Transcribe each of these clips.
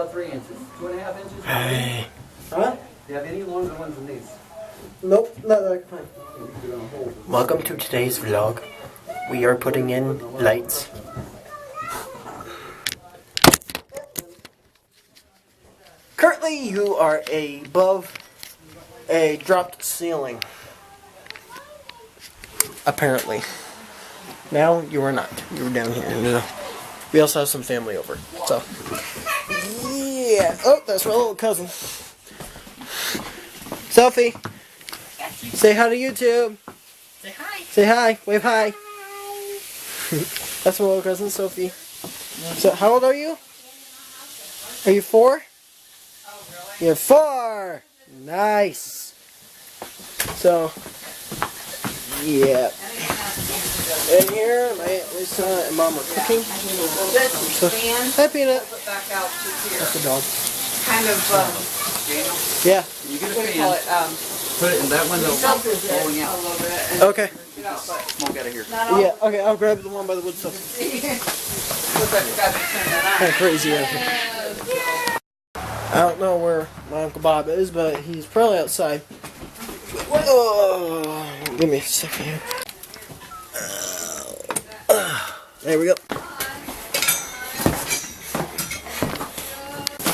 about 3 inches? 2.5 inches? Hey. Huh? Do you have any longer ones than these? Nope, not that I can find. Welcome to today's vlog. We are putting in lights. Currently, you are above a dropped ceiling. Apparently. Now you are not. You are down here. We also have some family over. So, yeah. Oh, that's my little cousin. Sophie, say hi to YouTube. Say hi. Say hi. Wave hi. That's my little cousin, Sophie. So, how old are you? Are you 4? Oh, really? You're 4. Nice. So, yeah. And here, my son and mom are cooking. So, hi, Peanut. Put back out to here. That's the dog. Kind of, Yeah. You get a what do you call fan, it? put it in that window, Filters it blowing a out. little bit. And, Okay. you know, but Smoke out of here. not all. Yeah. Okay. I'll grab the one by the wood stove. Look like you got to turn that Kind of crazy out here. I don't know where my Uncle Bob is, but he's probably outside. Oh, give me a second here. There we go.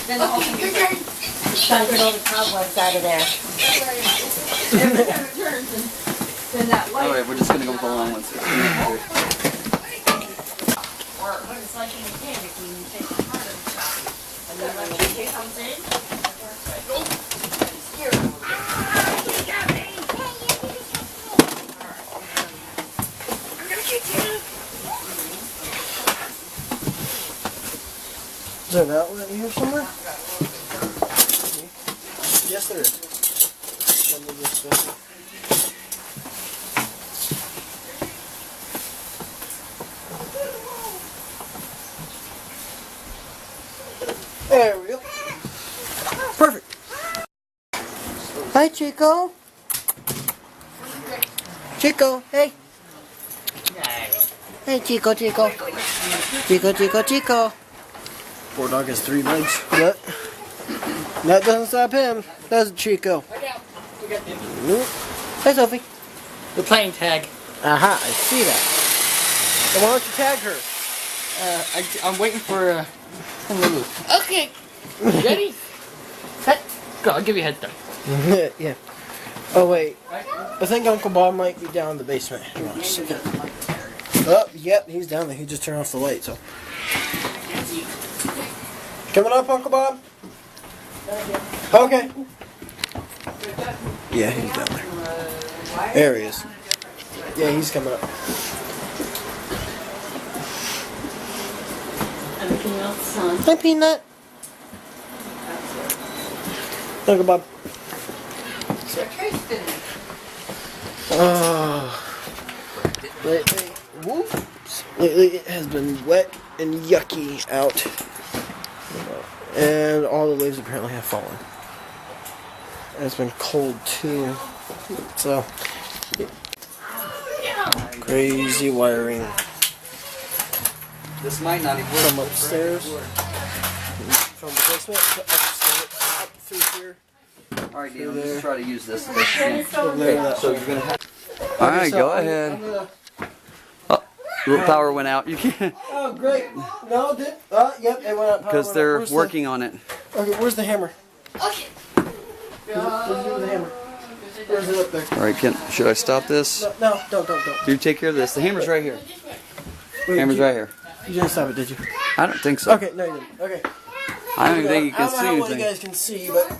Then the whole thing is like, Trying to get all the cobwebs out of there. every time it turns, and then that light. Alright, we're just gonna go with the long ones. It's like in a candy when you take the part of the shop. And then when the kid comes in, Is there an outlet here somewhere? Yes, there is. Let me just, There we go. Perfect. Hi, Chico. Chico, hey. Hey, Chico, Chico. Chico, Chico, Chico. Poor dog has 3 legs. But that doesn't stop him, does it, Chico? Hi, Sophie. We're playing tag. Aha, I see that. Then why don't you tag her? I'm waiting for Okay. Ready? Set. Go. I'll give you a head start. Yeah. Oh, wait. I think Uncle Bob might be down in the basement. Hang on a second. Oh, yep, he's down there. He just turned off the light, so. Coming up, Uncle Bob? Okay. Yeah, he's down there. There he is. Yeah, he's coming up. everything else, son. Hi, Peanut. Uncle Bob. Lately it has been wet and yucky out. And all the leaves apparently have fallen. And it's been cold too. So, crazy wiring This might not even work. from upstairs, from the basement to upstairs, up through here. Alright, Neil, just try to use this. Over There, that So you're gonna have. Alright, go ahead. Oh, little power went out. You can't. Oh, great. No, it did. Yep, it went up. Because they're working on it. Okay, where's the hammer? Okay. Where's the hammer? Where's it up there? Alright, should I stop this? No, don't. You take care of this. The hammer's right here. Wait, Hammer's right here. You didn't stop it, did you? I don't think so. Okay, no, you didn't. Okay. I don't think you I can don't know see how well you anything. guys can see, but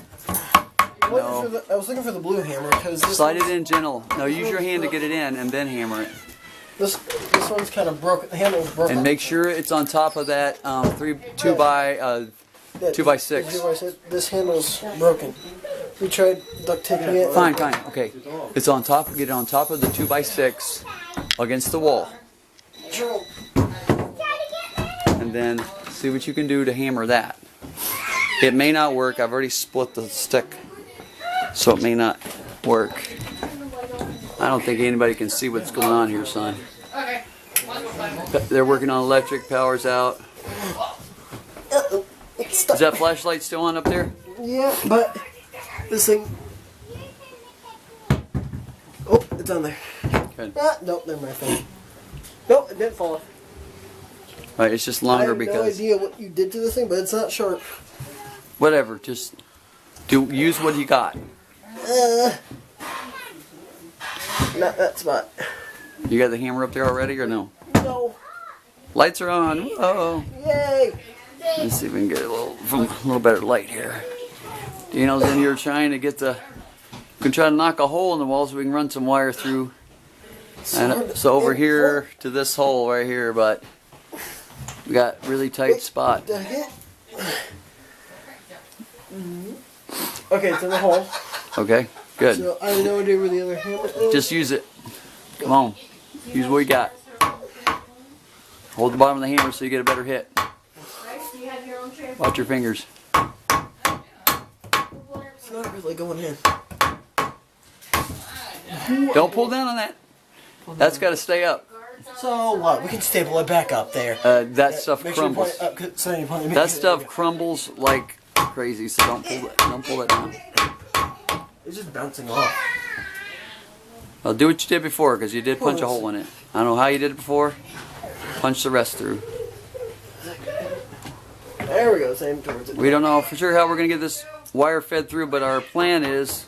I was looking for the blue hammer because this Slide it in gentle. No, use your hand to get it in and then hammer it. This one's kind of broken. The handle's broken. And make sure it's on top of that 2 by 2x6. This handle's broken. We tried duct taping it. Fine. Okay. It's on top. Get it on top of the 2x6 against the wall. And then see what you can do to hammer that. It may not work. I've already split the stick, so it may not work. I don't think anybody can see what's going on here, son. Okay. They're working on electric, power's out. stuck. Is that flashlight still on up there? Yeah, but this thing. Oh, it's on there. Good. Ah, nope, never mind. Fell. Nope, it didn't fall off. Alright, it's just I longer have no because idea what you did to this thing, but it's not sharp. whatever. Just use what you got. Not that spot. You got the hammer up there already or no? No. Lights are on. Whoa. Yay! Let's see if we can get a little better light here. Dino's in here trying to get the. We can try to knock a hole in the wall so we can run some wire through. And so over here to this hole right here, but we got really tight spot. Did I get? Okay, it's in the hole. Okay, good. So I have no idea where the other hammer is. Just use it. Come on, use what you got. Hold the bottom of the hammer so you get a better hit. Do you have your own tray? Watch your fingers. It's not really going in. Don't pull down on that. That's got to stay up. So what? We can staple it back up there. That stuff Make sure you crumbles. point it up, so you point it- That stuff crumbles like crazy. So don't pull it down. It's just bouncing off. Well, do what you did before because you did punch a hole in it. I don't know how you did it before. Punch the rest through. There we go. Same towards it. We don't know for sure how we're going to get this wire fed through, but our plan is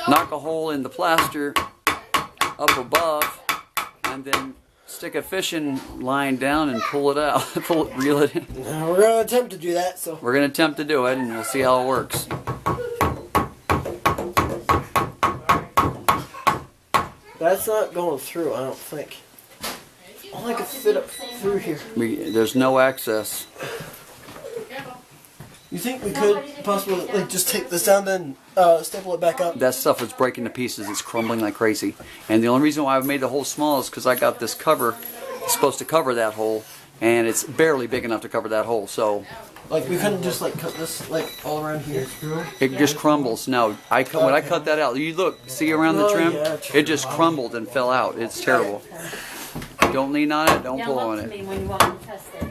knock a hole in the plaster up above and then stick a fishing line down and pull it out. Reel it in. Now we're gonna attempt to do that. So We're going to attempt to do it and we'll see how it works. that's not going through. I don't think. All I can fit up through here. There's no access. You think we could possibly like just take this down, then staple it back up? That stuff is breaking to pieces. It's crumbling like crazy. And the only reason why I've made the hole small is because I got this cover. It's supposed to cover that hole. And it's barely big enough to cover that hole. So Like we couldn't just like cut this like all around here. it just crumbles. No, when I cut that out, you look, see around the Oh, trim? yeah, true. It just crumbled and fell out. It's terrible. Don't lean on it. Don't Now pull look on to it. me when you want to test it.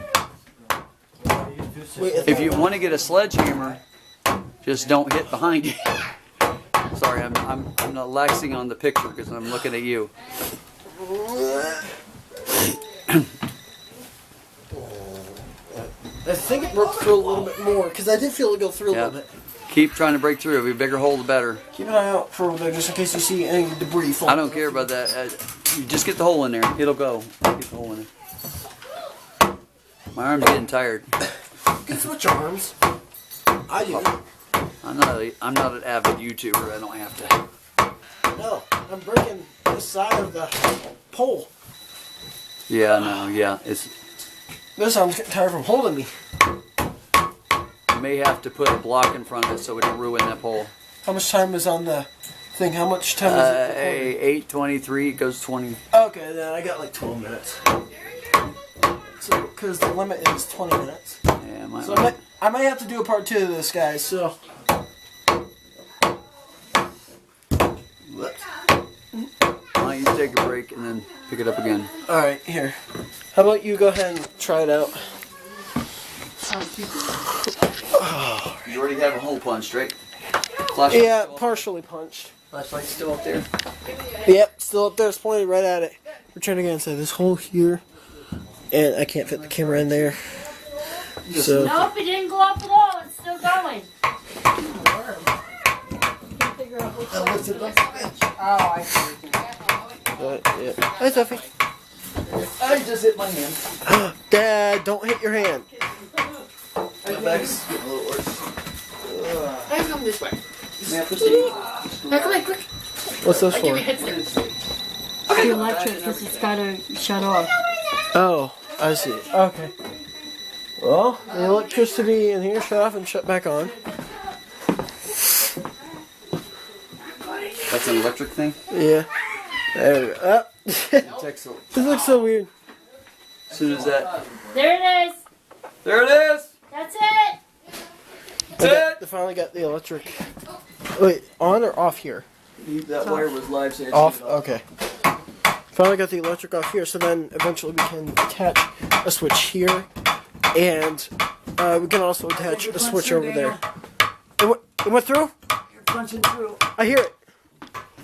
Wait, If you want to get a sledgehammer, just don't hit behind you. Sorry, I'm not laxing on the picture because I'm looking at you. I think it broke through a little bit more because I did feel it go through a Yeah. little bit. Keep trying to break through. If you bigger hole, the better. Keep an eye out for over there just in case you see any debris fall. I don't care about that. You just get the hole in there. It'll go. Get the hole in there. My arm's getting tired. You can switch arms. I do. I'm not an avid YouTuber. I don't have to. No, I'm breaking the side of the pole. Yeah, no, yeah. This arm's getting tired from holding me. You may have to put a block in front of it so it don't ruin that pole. How much time is on the thing? How much time is it? recording? 8:23. It goes 20. Okay, then I got like 12 minutes. So, because the limit is 20 minutes. Yeah, So I might have to do a part 2 of this, guys. So. Why don't you take a break and then pick it up again? All right, here. How about you go ahead and try it out? You already have a hole punched, right? Yeah, partially punched. Flashlight's still up there. Yep, still up there. It's pointed right at it. We're trying to get inside this hole here, and I can't fit the camera in there. So Nope, it didn't go up at all. It's still going. Oh, I see. yeah. Hi, Sophie. I just hit my hand. Dad, don't hit your hand. My back's getting a little worse. I come this way. May I proceed? Hey, come here, quick. What's this Give me for? a headset. The electric, because it's got to shut off. Oh, I see. Okay. Well, the electricity in here shut off and shut back on. That's an electric thing? Yeah. There we go. This looks so weird. As soon as that. There it is. There it is! That's it. They finally got the electric. Wait, on or off here? That wire was live, so Off? Okay. Finally got the electric off here, so then eventually we can attach a switch here and we can also attach a switch over there. It went through? You're punching through. I hear it.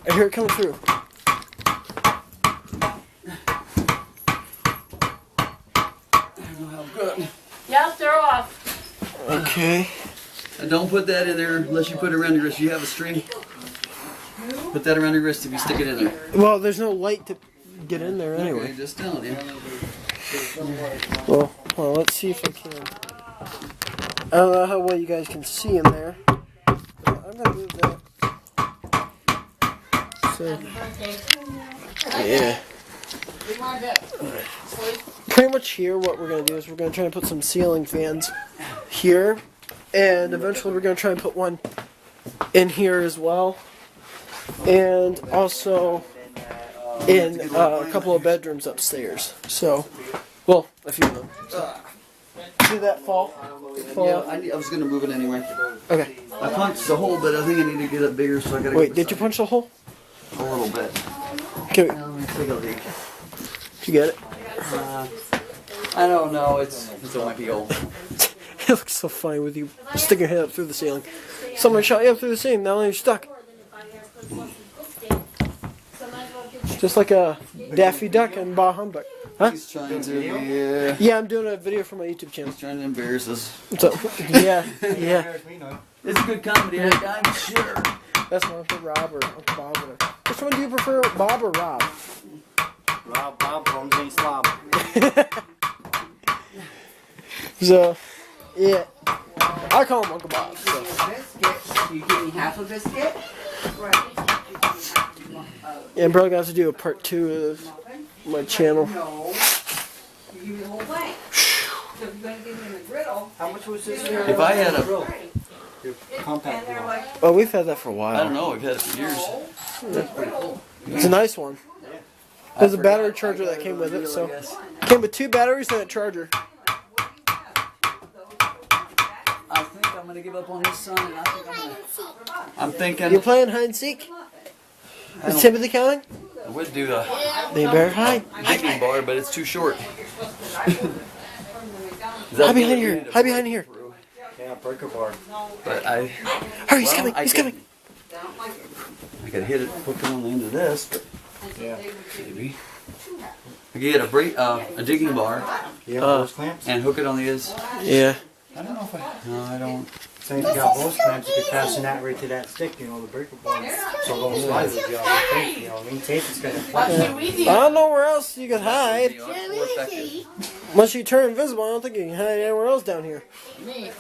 I hear it coming through. Good. Yep, they're off. Okay. And don't put that in there unless you put it around your wrist. You have a string. Put that around your wrist if you stick it in there. Well, there's no light to get in there anyway. Okay, just telling you. Well, let's see if I can. I don't know how well you guys can see in there. I'm gonna move that. So, yeah. Pretty much here, what we're gonna do is we're gonna try and put some ceiling fans here, and eventually we're gonna try and put one in here as well, and also in a couple of bedrooms upstairs. So, well, a few of them. See that fall? Yeah, I was gonna move it anyway. Okay. I punched the hole, but I think I need to get it bigger, so I gotta. Wait, did you punch the hole? A little bit. Okay, Let me take a look. did you get it? I don't know. It's a lucky hole. It looks so funny with you sticking your head up through the ceiling. Someone shot you up through the ceiling, now you're stuck. Just like a Daffy Duck and Bah Humbug. Huh? He's trying to. Yeah, I'm doing a video for my YouTube channel. Trying to embarrass us. So, yeah. It's a good comedy, I'm sure. That's one for Rob or Uncle Bob. Or which one do you prefer, Bob or Rob? Bob, ain't slob. So, yeah. I call him Uncle Bob. So. You give me half a biscuit? Yeah, I'm probably going to have to do a part 2 of my channel. No. You give me the whole thing. So if you're gonna give me the griddle. How much was this? If I had a. Compact griddle. Oh, we've had that for a while. I don't know, we've had it for years. It's a nice one. There's a battery charger that came with it, so it came with 2 batteries and a charger. I think I'm gonna give up on this son, and I think I'm thinking. You're playing hide and seek? Is Timothy coming? I would do a They better hide. hiking bar, but it's too short. Hide behind here. Hide behind here. Yeah, breaker bar. But I. Hurry, he's well, coming. I He's could- coming. I could hit it, hook it on the end of this, but Yeah. maybe. I could get a digging bar Yeah, hose clamps. and hook it on the ends. Yeah. I don't know if I. No, I don't. So if you got hose clamps, you could fasten that right to that stick, you know, the breaker bar. So it don't slide with you all the tape, you know what I mean? Tape is gonna flash. I don't know where else you could hide. More effective. Unless you turn invisible, I don't think you can hide anywhere else down here. Me,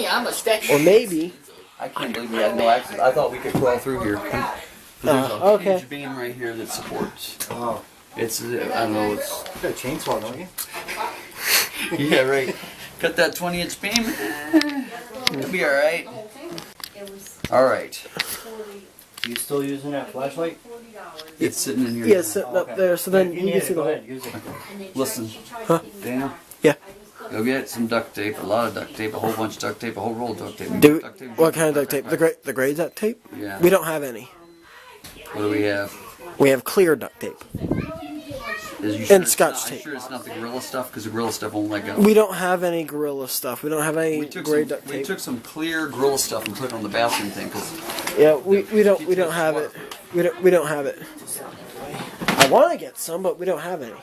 I'm a stick. Or maybe. I can't believe we had no access. I thought we could crawl through here. There's a Okay. huge beam right here that supports. Oh, It's, I don't know, it's. you got a chainsaw, don't you? Yeah, right. Cut that 20-inch beam. It'll be alright. Alright. You still using that flashlight? It's sitting in here. Yeah, it's sitting up there, so then you need can it, see the go whole. ahead, use it. Listen, Daniel. Yeah. Go get some duct tape, a lot of duct tape, a whole bunch of duct tape, a whole roll of duct tape. Do Duct tape. what kind of duct tape? The gray duct tape? Yeah. We don't have any. What do we have? We have clear duct tape. Is you And it's Scotch not- tape. I'm sure it's not the Gorilla stuff because the Gorilla stuff won't let go. We don't have any Gorilla stuff. We don't have any We took gray some, duct we tape. took some clear Gorilla stuff and put it on the bathroom thing because Yeah, we don't have it. We don't have it. I want to get some, but we don't have any.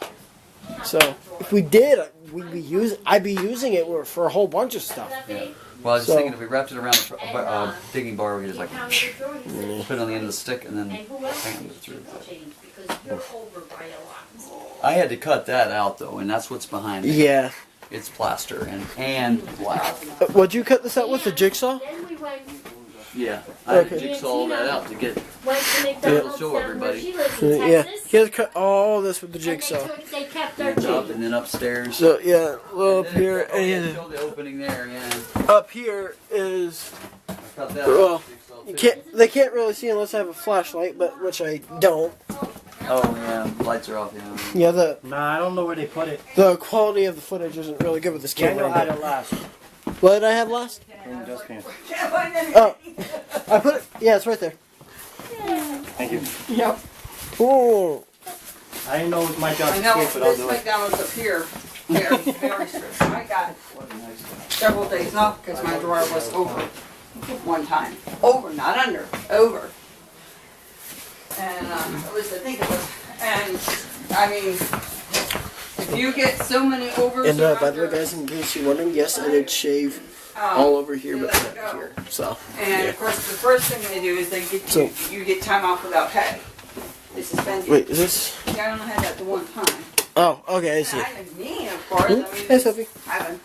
So if we did, I'd be using it for a whole bunch of stuff. well, I was So- thinking if we wrapped it around a digging bar, we could just like put it on the end of the stick and then bam it through. I had to cut that out though, and that's what's behind it. Yeah. It's plaster and black. Would you cut this out with the jigsaw? Yeah, I had to Okay. jigsaw all that out to get. It'll show everybody. Yeah. You have to cut all this with the jigsaw. They kept their Up and then upstairs. So yeah, well, up here Oh, yeah, and show the opening there. Yeah, up here is I cut that. Well, out, jigsaw, you too. can't. They can't really see unless I have a flashlight, but which I don't. Oh yeah, lights are off. Yeah. Yeah, the Nah, I don't know where they put it. quality of the footage isn't really good with this Daniel camera. had it last. What did I have last? In the dustpan. Oh, I put it. Yeah, it's right there. Thank you. Yep. Ooh. I didn't know it was my job I to know, escape, but I'll this do it. McDonald's up here. Very, very strict. I got several days off because my drawer was over one time. Over, not under, over. And it was, I think it was, and I mean, if you get so many overs. And by the way, guys, in case you're wondering, yes, I did shave all over here, but not here. So. And of course, the first thing they do is they get you get time off without pay. They suspend you. Wait, is this? Yeah, I only had that the one time. Oh, okay, I see. I didn't mean, of course. I mean, Hey, Sophie. having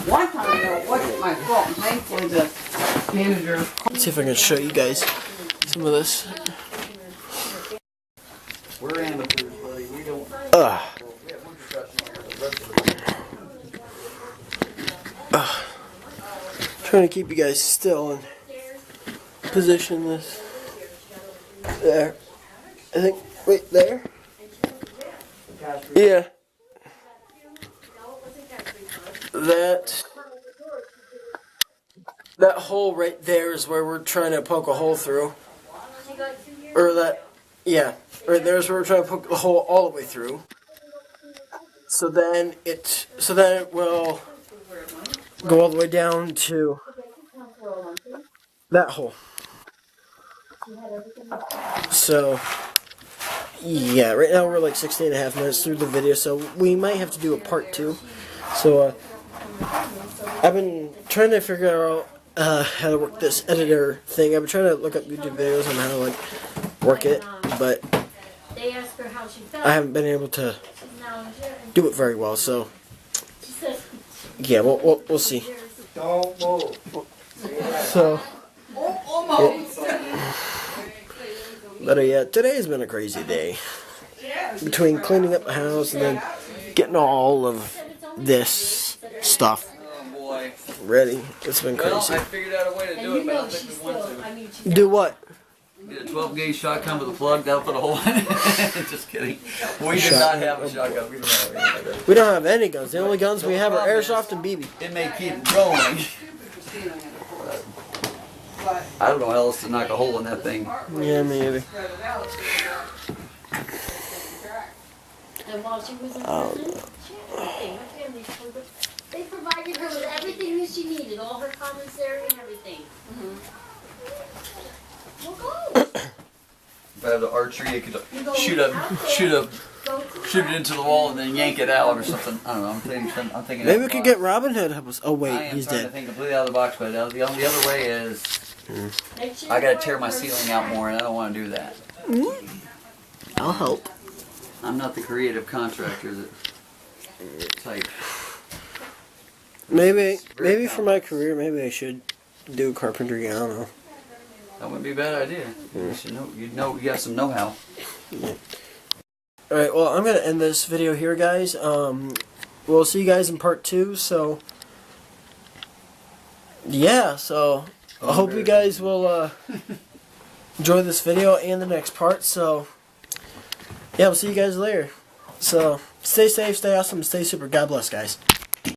one time, you know, it wasn't my fault. And thankfully, the manager. Let's see if I can show you guys some of this. We're amateurs, buddy. We don't. Trying to keep you guys still and position this there. I think, wait, there? Yeah. That hole right there is where we're trying to poke a hole through. Or that, yeah. Right there is where we're trying to poke the hole all the way through. So then it will go all the way down to that hole. So, yeah, right now we're like 16.5 minutes through the video, so we might have to do a part 2. So, I've been trying to figure out how to work this editor thing. I've been trying to look up YouTube videos on how to like work it, but I haven't been able to do it very well. So, yeah, we'll see. Don't move. So, Almost. but yeah, today's been a crazy day. Between cleaning up the house and then getting all of this stuff Oh boy. ready, it's been Well, crazy. I figured out a way to do it, but I don't think we want to. Do what? Get a 12 gauge shotgun with a plug that'll put a hole in it. Just kidding. We do not have a shotgun. We don't have anything. We don't have any guns. The only guns we have are airsoft and BB. It may keep going. I don't know how else to knock a hole in that thing. Yeah, maybe. And while she was in prison, she had everything. Her family told her. They provided her with everything that she needed, all her commissary and everything. Well, go. If I have the archery, I could shoot it into the wall and then yank it out or something. I don't know. I'm thinking. Maybe we could get Robin Hood to help us. Oh I wait, am he's trying to dead. think completely out of the box, but the other way is Make sure I gotta you tear my wear ceiling out more, and I don't want to do that. I'll help. I'm not the creative contractor type. Maybe for my career, maybe I should do carpentry. I don't know. That wouldn't be a bad idea. You should know. You have some know-how. Alright, well, I'm going to end this video here, guys. We'll see you guys in part 2, so... Yeah, so... I hope you guys will enjoy this video and the next part, so... Yeah, we'll see you guys later. So, stay safe, stay awesome, stay super. God bless, guys.